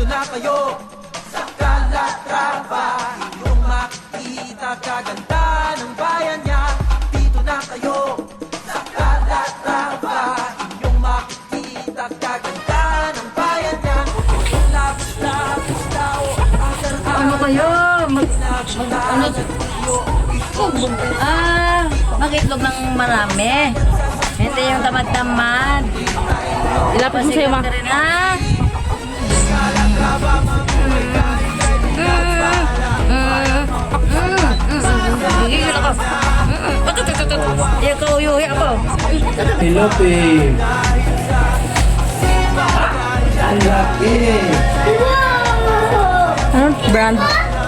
na kayo sa Calatrava, inyong makikita kaganda ng bayan niya. Dito na kayo sa Calatrava, inyong makikita kaganda ng bayan niya. Labis-labis daw Ano kayo? Mag-itlog ng marami. Hindi yung tamad-tamad. Ilapit mo sa'yo, ma. Gigil ako. Ikaw, uyuhi ako. Pilope. Ang laki. Ano? Brand?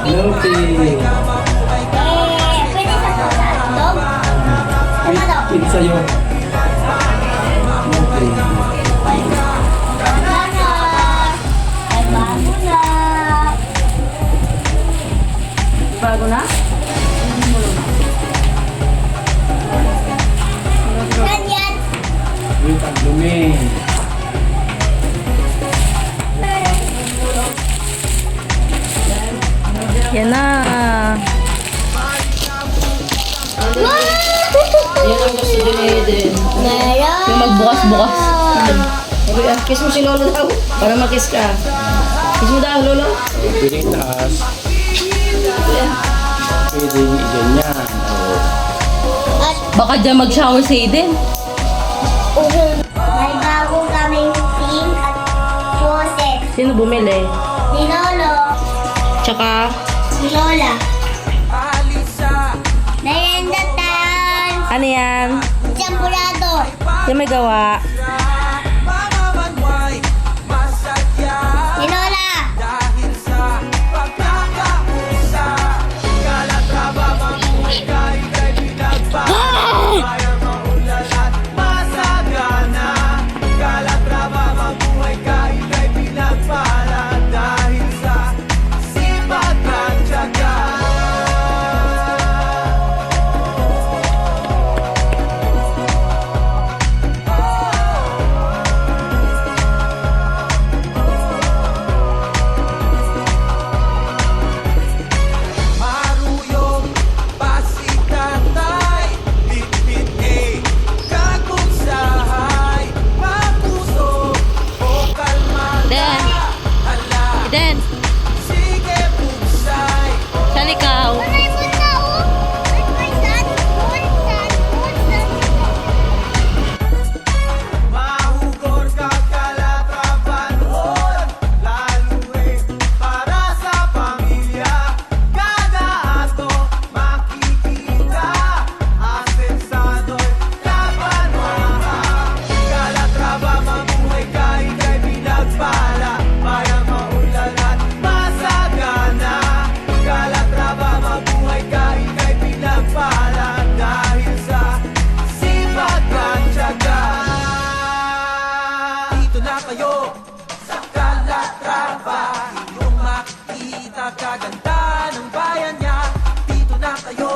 Pilope. Pizza yun. Okay. Bago na? Wait, ang dumi. Yan na. Yan ang gusto din ni Eden. Yung magbukas-bukas. Kiss mo si Lolo daw. Para makiss ka. Kiss mo daw, Lolo. Pwede taas. Pwede ganyan. Baka dyan mag-shower si Aiden. May bago kaming sink at faucet. Sino bumili? Si Lolo, Tsaka, si Lola. Alisa, Merienda time! ano yan? Champurado! Yung may gawa. Mama Manway, masadya Si Lola! dahil sa pagkakapusa. Calatrava, mabuhay ka, ika'y pinagpapala. Bayan maunlad at masagana. Calatrava, mabuhay ka, ika'y pinagpala. Dahil sa sipag at tiyaga. Maruyong pasikatay, bitbit kagugsahay, mapuso o kalmada. Hala, Aiden, sige pugsay. saan ikaw? Mahugor ka Calatrava noon, lalo para sa pamilya. Kada ato makikita, asensado'y kapanaha. Calatrava, mabuhay ka, ika'y pinagpala. Bayan maunlad at masagana. Calatrava, mabuhay ka, ika'y pinagpala. Dahil sa sipag at tiyaga. Dito na kayo sa Calatrava, inyong makikita kaganda ng bayan niya. Dito na kayo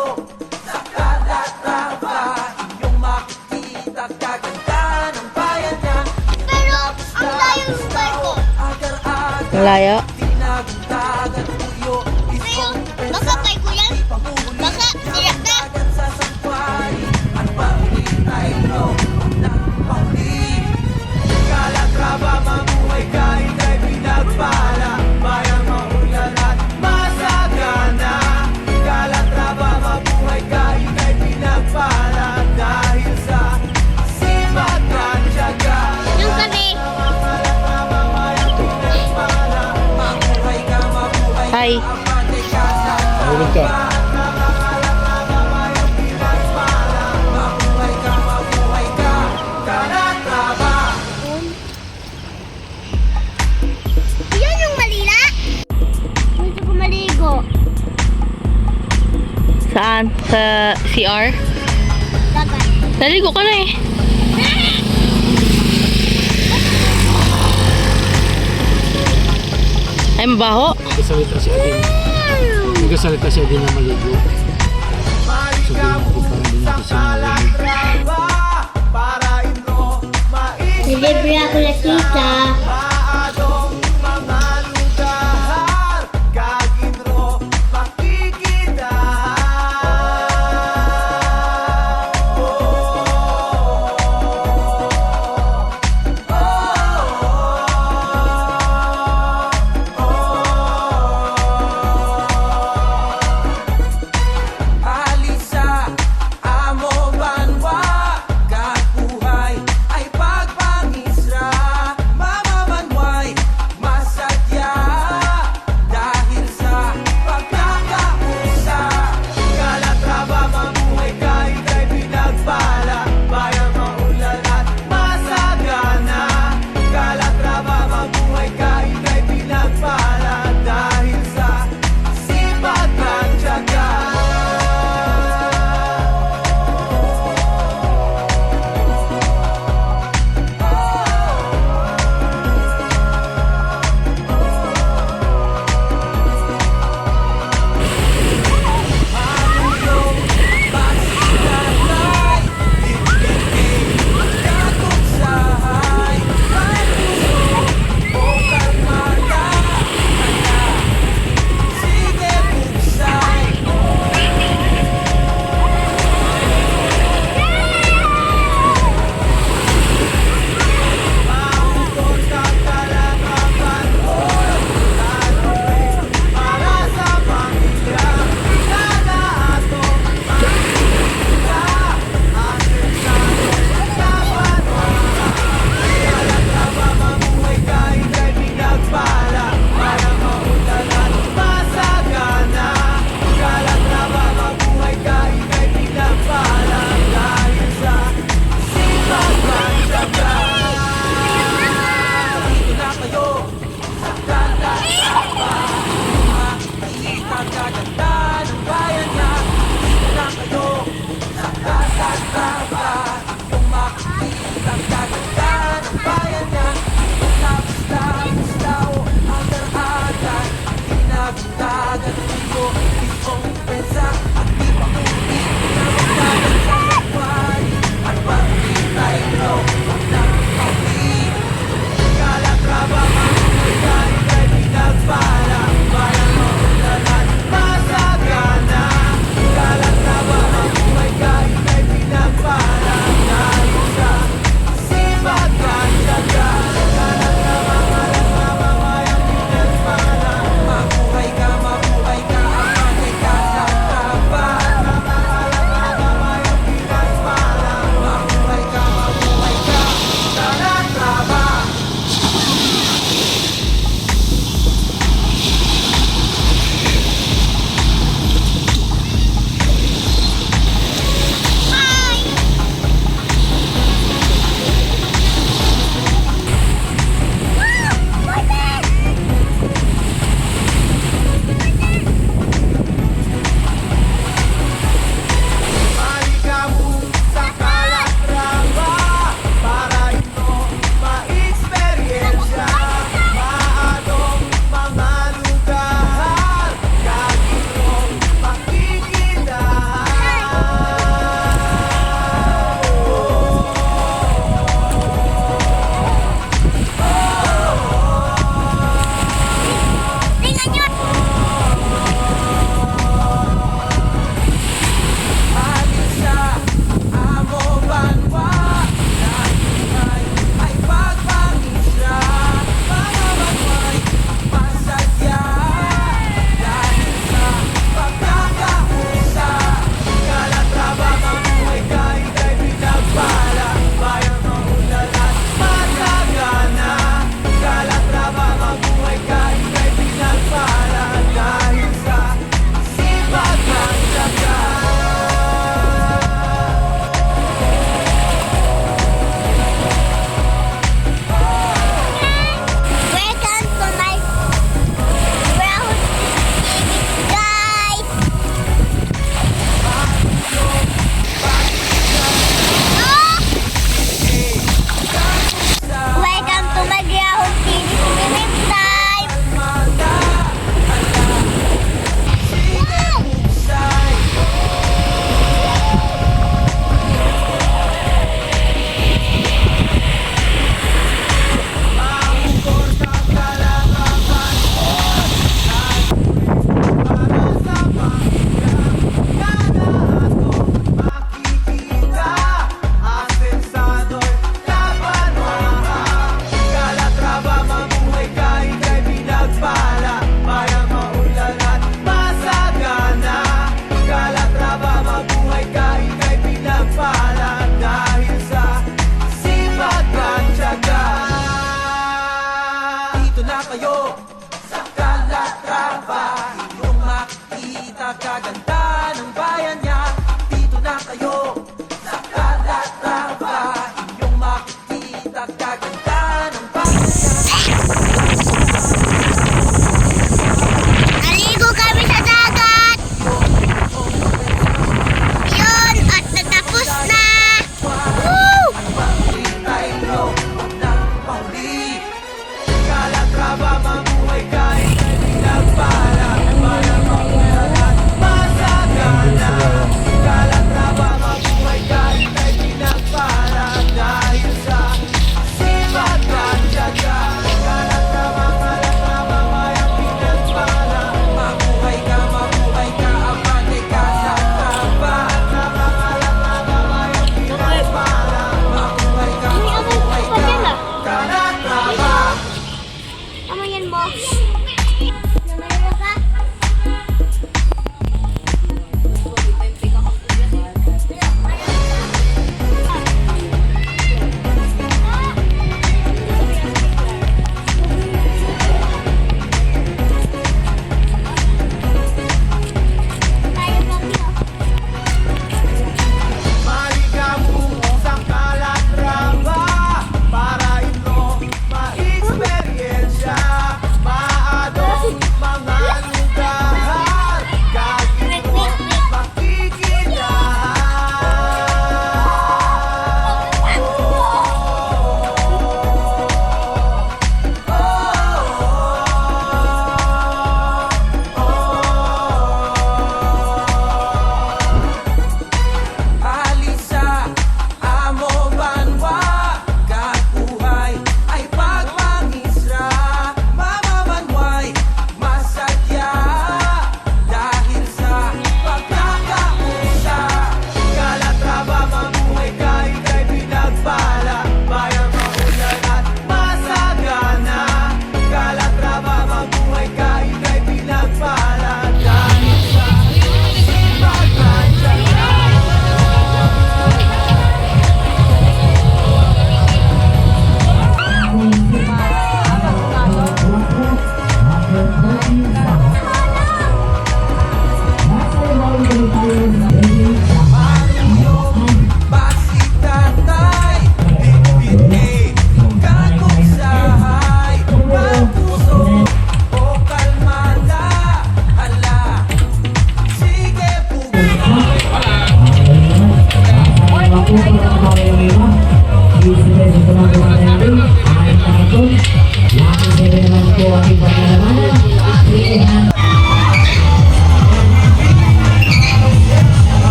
sa Calatrava, inyong makikita kaganda ng bayan niya. Pero ang layo ng barko. Agar-agar, Malayo. tinagdagan, tuyo, isong Makapay ko yan. Baka sirap na. dagat sa sangkwari. At pahuli tayo ng pahuli. Calatrava, mabuhay ka, ika'y pinagpala. Bayan maunlad at masagana. Calatrava, mabuhay ka, ika'y pinagpala. Dahil sa sipag at tiyaga. Yung kami. Calatrava, mayang pinagpala. Mabuhay ka, mabuhay ka. Hi. Patay ka sa Mahulog ka. mabuhay ka, mabuhay ka. Calatrava. Yan yung malila. Gusto ko maligo. Saan? Sa CR? Dagat. Naligo ka na eh. Ay, mabaho. Nagkasalita si Adin. Nagkasalita si Adin na maligo. Sabi natin parang hindi natin siya narinig. Para ino Nilibre ako na tita. maadong mga lugar. Pagkat tuyo, itong pensa at di pa huli na magdagan sa sakwari. At pag-uwi tayo daw, huwag na pag-uwi. Kalatraba, mabuhay kahit ay pinagpala. Parang maulalan, masagana. Kalatraba, mabuhay kahit ay pinagpala. Dahil sa sipag at tiyaga. Kalatraba, mabuhay ang pinagpala. Mabuhay ka, ang bagay kalatraba. Mabuhay ang pinagpala. Mabuhay ka, kalatraba. Maligaw sa Calatrava para ito ma-eksperyensya. Maanong mga lugar kagirong Alis sa amo banwa. Dahil ay pagpangisra. Mga banwa'y masadya. Dahil sa pagkakahusa. Calatrava, mabuhay kahit ay pinagpala. Bayang maulalan, masagana. Calatrava, mabuhay kahit ay pinagpala. Dahil sa sipag at tiyaga. Welcome to my brown guys. Welcome to my ground TV swimming time. Makikita, asensador, labanwaha. Calatrava, mabuhay kahit ay pinagpala. Bayang maulalan, masagana. Calatrava, mabuhay kahit ay pinagpala. Dahil sa sipag at tiyaga. Dito na kayo sa Calatrava. Inyong makita kaganda ng bayan niya. Dito na kayo sa Calatrava. Inyong makita kaganda ng bayan niya. Naligo kami sa dagat. Yun, at natapos na. Woo! Pag-uwi tayo, huwag nang pahuli. Calatrava, mabuhay kahit ay pinagpala. Bayang maulalan, masagana.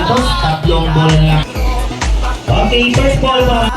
Santos, 3 bola na lang. Okay, first ball mga